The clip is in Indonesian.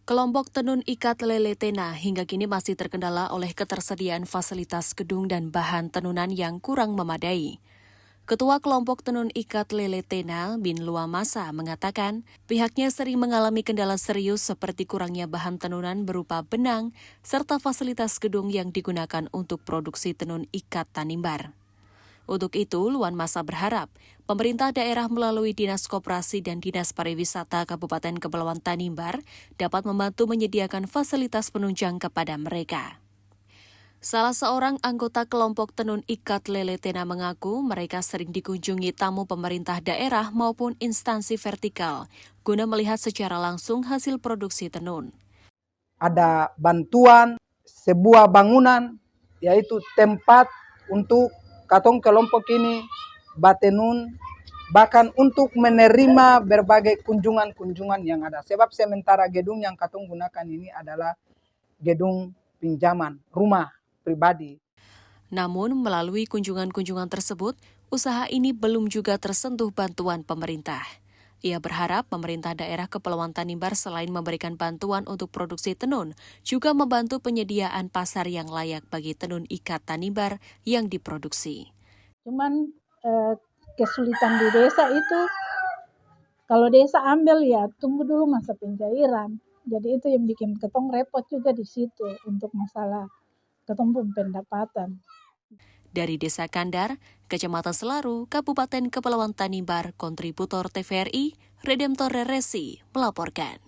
Kelompok tenun ikat lele Tena hingga kini masih terkendala oleh ketersediaan fasilitas gedung dan bahan tenunan yang kurang memadai. Ketua Kelompok Tenun Ikat Lele Tena, Bin Luamasa, mengatakan pihaknya sering mengalami kendala serius seperti kurangnya bahan tenunan berupa benang serta fasilitas gedung yang digunakan untuk produksi tenun ikat Tanimbar. Untuk itu, Luan Masa berharap pemerintah daerah melalui Dinas Koperasi dan Dinas Pariwisata Kabupaten Kepulauan Tanimbar dapat membantu menyediakan fasilitas penunjang kepada mereka. Salah seorang anggota kelompok tenun ikat lele Tena mengaku mereka sering dikunjungi tamu pemerintah daerah maupun instansi vertikal guna melihat secara langsung hasil produksi tenun. Ada bantuan sebuah bangunan, yaitu tempat untuk katong kelompok ini batenun, bahkan untuk menerima berbagai kunjungan-kunjungan yang ada. Sebab sementara gedung yang katong gunakan ini adalah gedung pinjaman, rumah pribadi. Namun, melalui kunjungan-kunjungan tersebut, usaha ini belum juga tersentuh bantuan pemerintah. Ia berharap pemerintah daerah Kepulauan Tanimbar selain memberikan bantuan untuk produksi tenun, juga membantu penyediaan pasar yang layak bagi tenun ikat Tanimbar yang diproduksi. Cuman kesulitan di desa itu, kalau desa ambil ya tunggu dulu masa pencairan. Jadi itu yang bikin ketong repot juga di situ untuk masalah ketong pendapatan. Dari Desa Kandar, Kecamatan Selaru, Kabupaten Kepulauan Tanimbar, kontributor TVRI, Redemptor Resi, melaporkan.